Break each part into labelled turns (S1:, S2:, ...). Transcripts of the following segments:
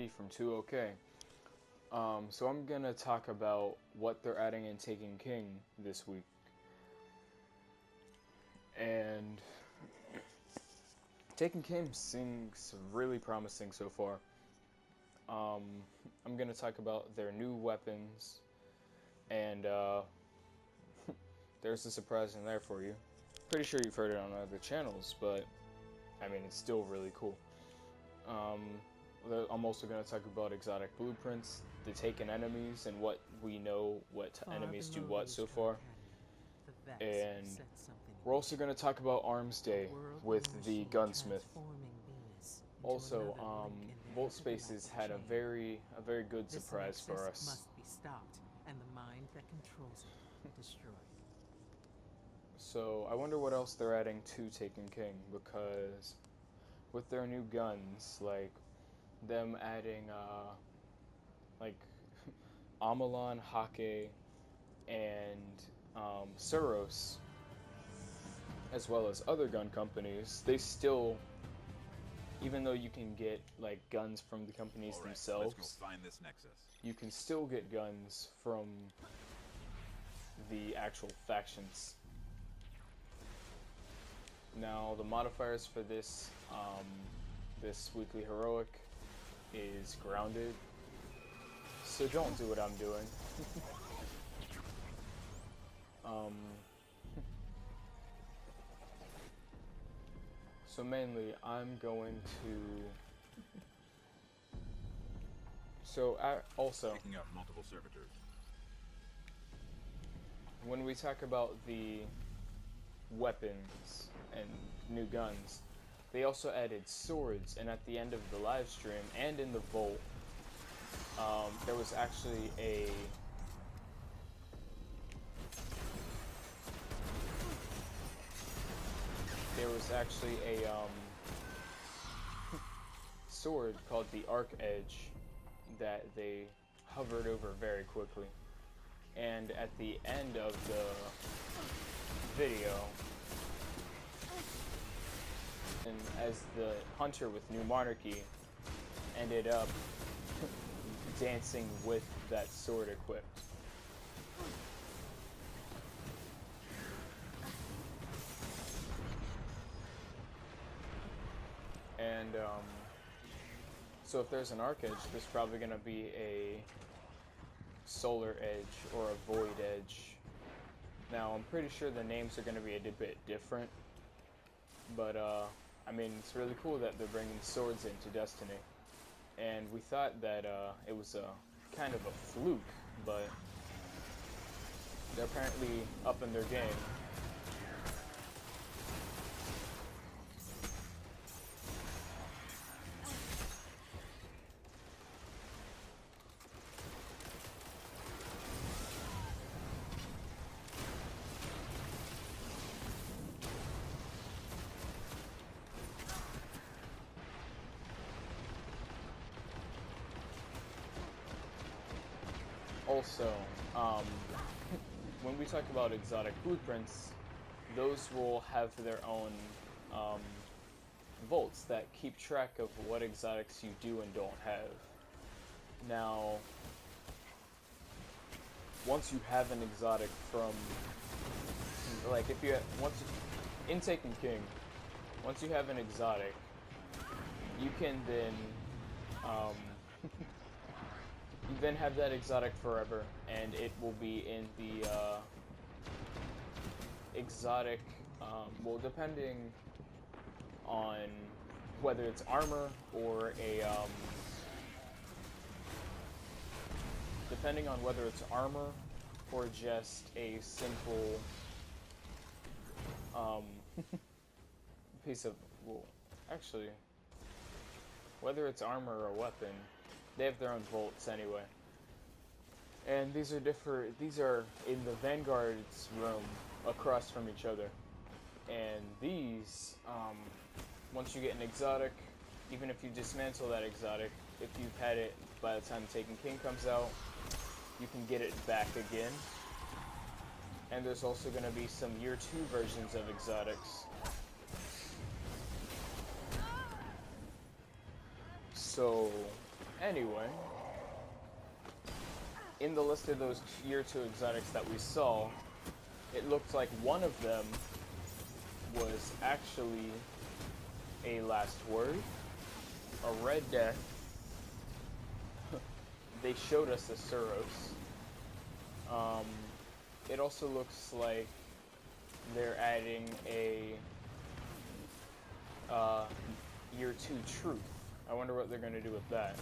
S1: T from 2OK. So I'm gonna talk about what they're adding in Taken King this week. And Taken King seems really promising so far. I'm gonna talk about their new weapons, and there's a surprise in there for you. Pretty sure you've heard it on other channels, but I mean, it's still really cool. I'm also going to talk about exotic blueprints, the taken enemies, and what we know what enemies do what so far. And we're also going to talk about Arms Day with the gunsmith. Also, Volt Spaces had a very good surprise for us.
S2: Must be stopped, and the mind that controls it destroyed.
S1: So I wonder what else they're adding to Taken King, because with their new guns, like them adding like Amalon, Hake, and Suros, as well as other gun companies, they still, even though you can get like guns from the companies themselves,
S3: let's go find this nexus.
S1: You can still get guns from the actual factions. Now the modifiers for this this weekly heroic is grounded, so don't do what I'm doing. So mainly I'm going to also
S3: Picking up multiple servitors.
S1: When we talk about the weapons and new guns, they also added swords, and at the end of the live stream and in the vault, there was actually a sword called the Arc Edge that they hovered over very quickly. And at the end of the video, and as the hunter with New Monarchy ended up dancing with that sword equipped. And so if there's an Arc Edge, there's probably going to be a Solar Edge or a Void Edge. Now I'm pretty sure the names are going to be a bit different, but I mean, it's really cool that they're bringing swords into Destiny, and we thought that it was a kind of a fluke, but they're apparently up in their game. Also, when we talk about exotic blueprints, those will have their own vaults that keep track of what exotics you do and don't have. Now, once you have an exotic from, like, if you in Taken King, once you have an exotic, you can then you then have that exotic forever, and it will be in the exotic, well, depending on whether it's armor or just a simple piece of, well, actually, whether it's armor or weapon, they have their own vaults anyway. And these are in the Vanguard's room across from each other. And these, once you get an exotic, even if you dismantle that exotic, if you've had it by the time Taken King comes out, you can get it back again. And there's also going to be some Year 2 versions of exotics. So, Anyway, in the list of those Year 2 exotics that we saw, it looked like one of them was actually a Last Word, a Red Death. They showed us the Suros. It also looks like they're adding a Year 2 Truth. I wonder what they're going to do with that.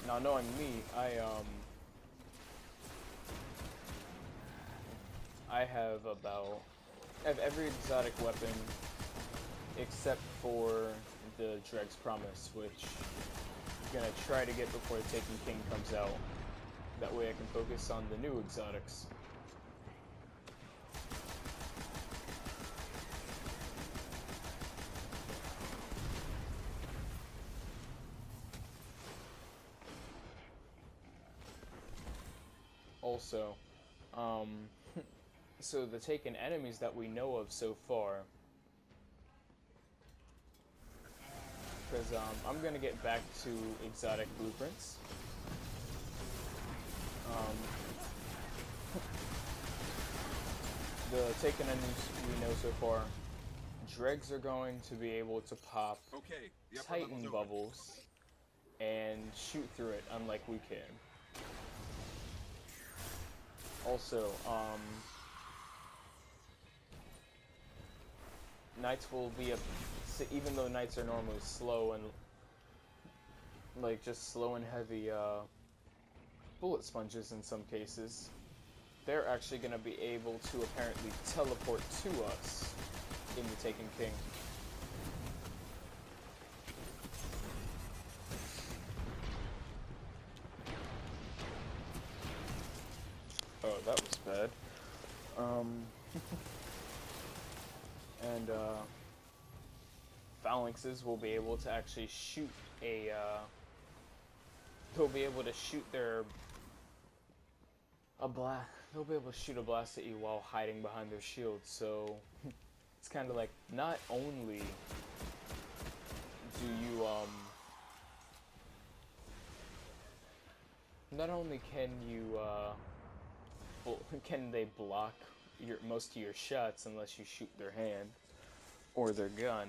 S1: Now, knowing me, I have every exotic weapon except for the Dreg's Promise, which I'm gonna try to get before the Taken King comes out. That way I can focus on the new exotics. Also, so the Taken enemies that we know of so far, because I'm gonna get back to exotic blueprints. The Taken enemies we know so far, Dregs are going to be able to pop
S3: Okay, the upper
S1: Titan
S3: level's open.
S1: bubbles and shoot through it, unlike we can. Also, Knights will be even though Knights are normally slow and like just slow and heavy bullet sponges in some cases, they're actually going to be able to apparently teleport to us in the Taken King. Oh, that was bad. And phalanxes will be able to actually shoot they'll be able to shoot they'll be able to shoot a blast at you while hiding behind their shields. So it's kind of like not only do you not only can you can they block most of your shots unless you shoot their hand or their gun,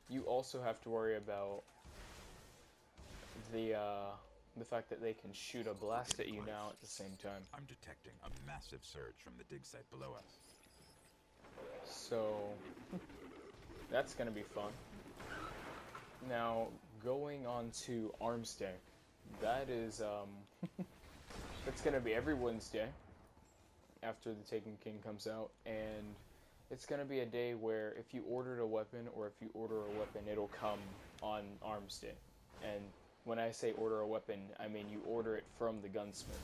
S1: you also have to worry about the fact that they can shoot a blast at you now at the same time.
S3: I'm detecting a massive surge from the dig site below us.
S1: So that's gonna be fun. Now going on to Arms Day, that is it's gonna be every Wednesday after the Taken King comes out, and it's gonna be a day where if you ordered a weapon or if you order a weapon, it'll come on Arms Day. And when I say order a weapon, I mean you order it from the gunsmith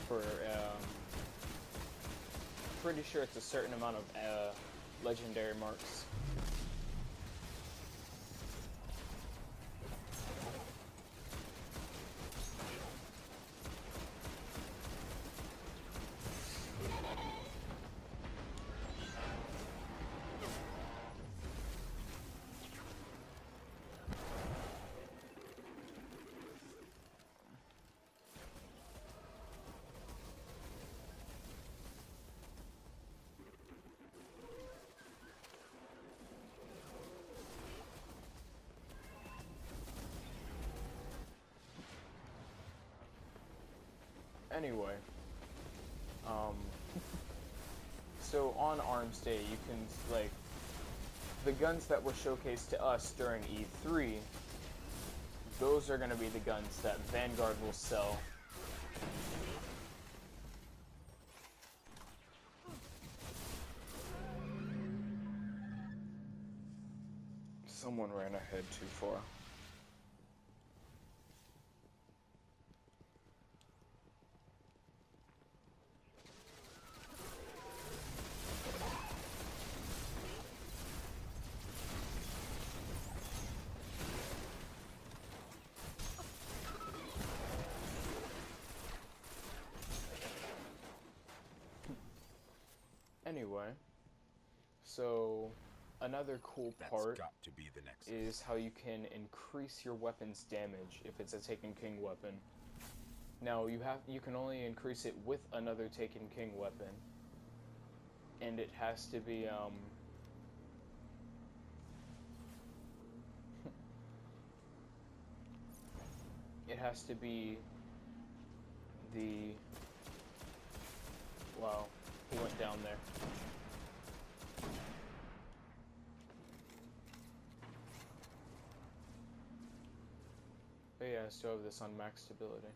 S1: for pretty sure it's a certain amount of legendary marks. Anyway, so on Arms Day, you can, like, the guns that were showcased to us during E3, those are going to be the guns that Vanguard will sell. Someone ran ahead too far. Anyway, So, another cool
S3: That's
S1: part
S3: got to be the nexus.
S1: is how you can increase your weapon's damage if it's a Taken King weapon. Now, you can only increase it with another Taken King weapon, and it has to be it has to be the... Wow, he went down there. But yeah, I still have this on max stability.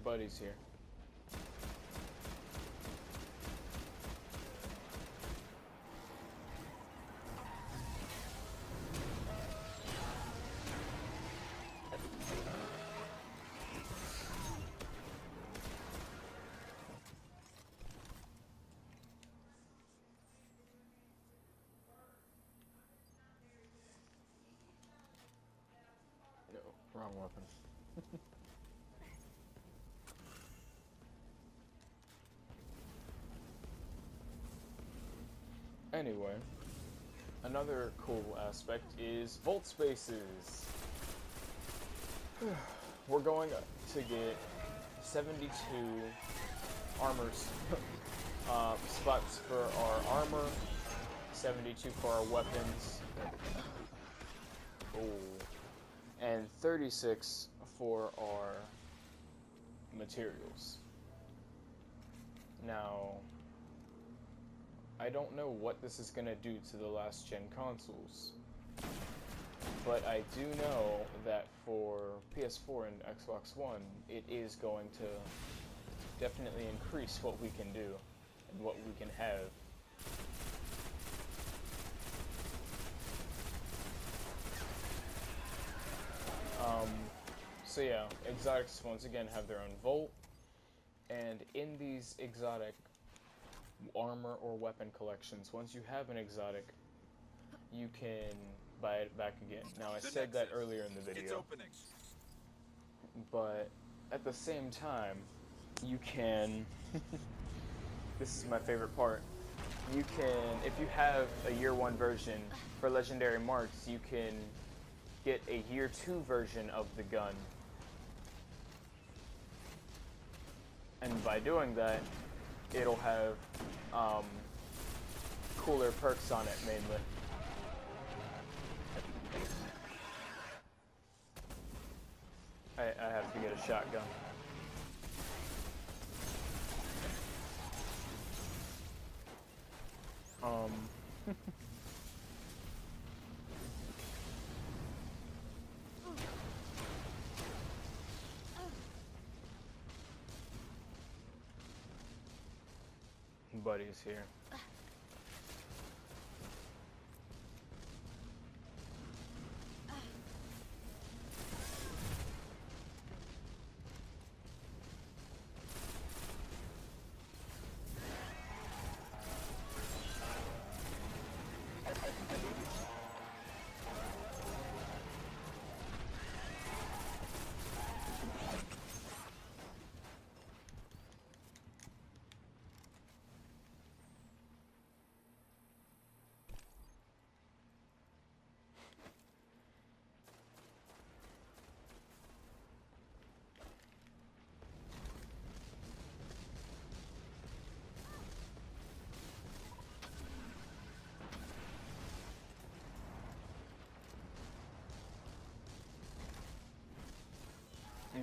S1: Buddy's here. No, wrong weapon. Anyway, another cool aspect is vault spaces. We're going to get 72 armors spots for our armor, 72 for our weapons, and 36 for our materials. Now, I don't know what this is going to do to the last gen consoles, but I do know that for PS4 and Xbox One, it is going to definitely increase what we can do and what we can have. So yeah, exotics once again have their own vault, and in these exotic armor or weapon collections, once you have an exotic, you can buy it back again. Now, I said that earlier in the
S3: It's
S1: video,
S3: opening.
S1: but at the same time, you can... This is my favorite part. You can, if you have a year 1 version for legendary marks, you can get a year 2 version of the gun. And by doing that, it'll have cooler perks on it, mainly. I have to get a shotgun. Buddy's here.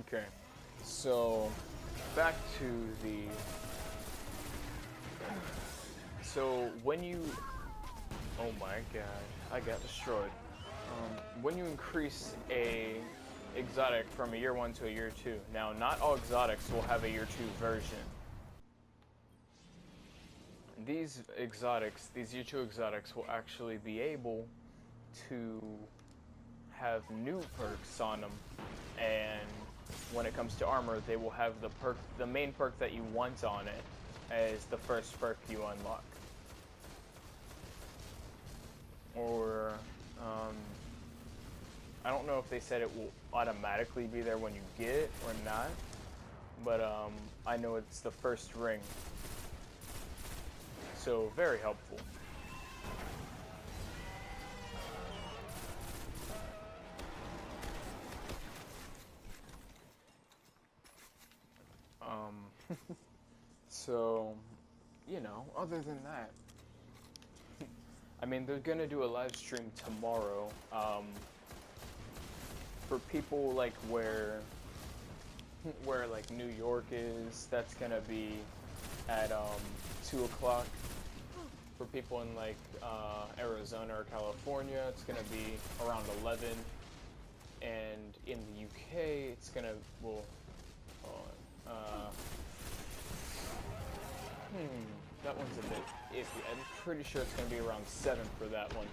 S1: Okay, so back to the... So when you... Oh my god, I got destroyed. When you increase a exotic from a year 1 to a year 2, now not all exotics will have a year 2 version. These exotics, these year 2 exotics will actually be able to have new perks on them, and when it comes to armor, they will have the main perk that you want on it as the first perk you unlock. Or, I don't know if they said it will automatically be there when you get it or not, but I know it's the first ring. So, very helpful. So, you know, other than that, I mean, they're gonna do a live stream tomorrow. For people like where like New York is, that's gonna be at 2 o'clock. For people in like Arizona or California, it's gonna be around 11. And in the UK, it's gonna, well, that one's a bit iffy. I'm pretty sure it's gonna be around 7 for that one.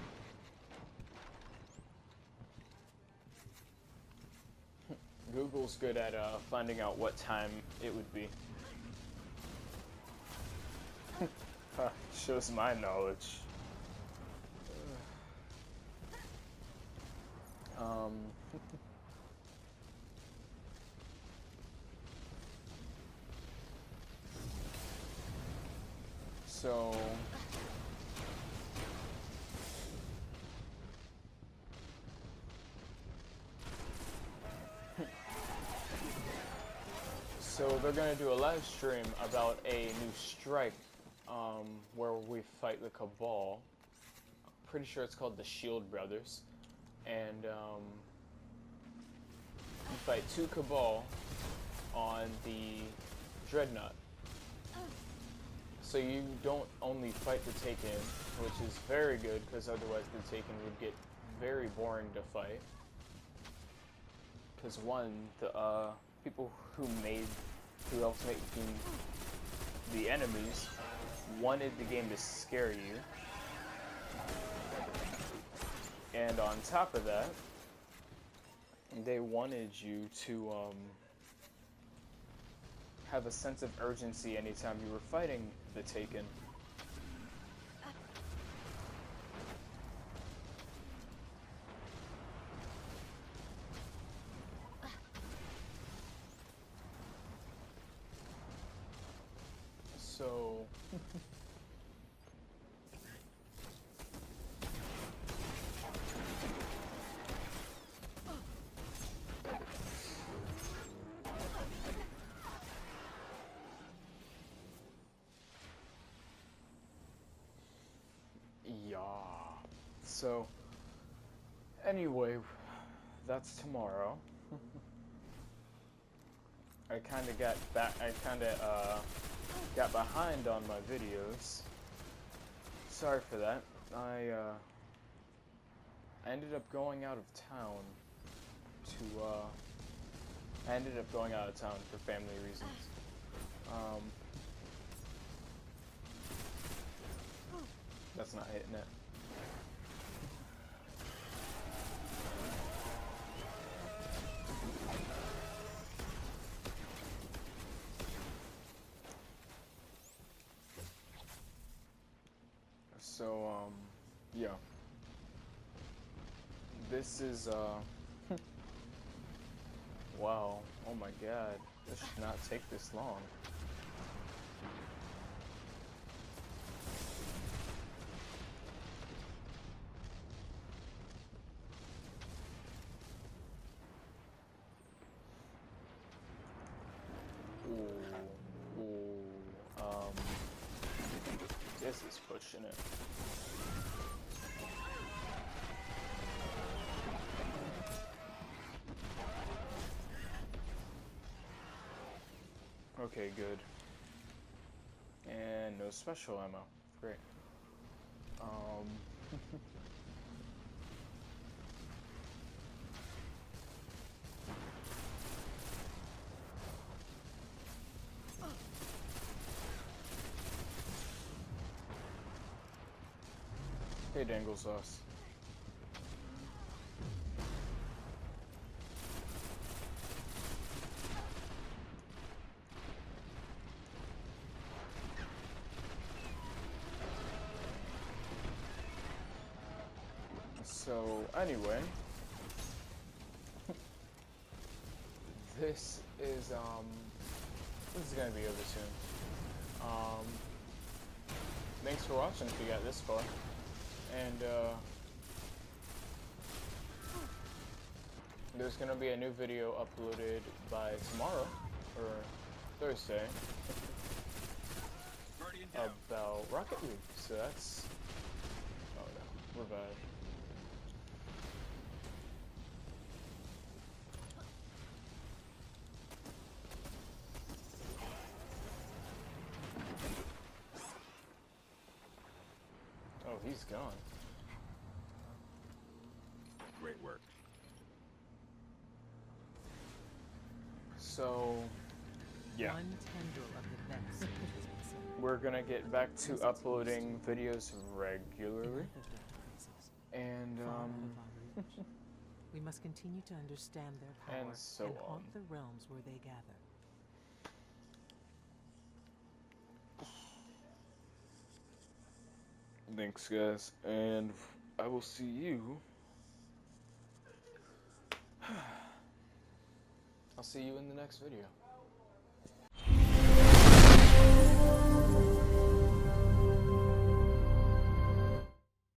S1: Google's good at finding out what time it would be. Shows my knowledge. So they're gonna do a live stream about a new strike, where we fight the Cabal. I'm pretty sure it's called the Shield Brothers, and you fight 2 Cabal on the Dreadnought. So you don't only fight the Taken, which is very good, because otherwise the Taken would get very boring to fight. Because one, the people who helped make the enemies wanted the game to scare you. And on top of that, they wanted you to have a sense of urgency anytime you were fighting the Taken. So yeah. So anyway, that's tomorrow. I kind of got got behind on my videos. Sorry for that. I ended up going out of town for family reasons. That's not hitting it. So, yeah. This is, wow. Oh my god. This should not take this long. This is pushing it. Okay, good. And no special ammo. Great. Hey, Dangle Sauce. So, anyway, this is gonna be over soon. Thanks for watching if you got this far. And, there's gonna be a new video uploaded by tomorrow, or Thursday,
S3: Guardian down.
S1: about Rocket League. So that's... Oh no, revive. Oh, he's gone.
S3: Great work.
S1: So, yeah.
S2: One tendril of the best has been saved.
S1: We're gonna get back to uploading videos regularly.
S2: Enough of their devices.
S1: And,
S2: Far out of our reach. We must continue to understand their power
S1: And so on.
S2: haunt the realms where they gather.
S1: Thanks, guys, and I will see you. I'll see you in the next video.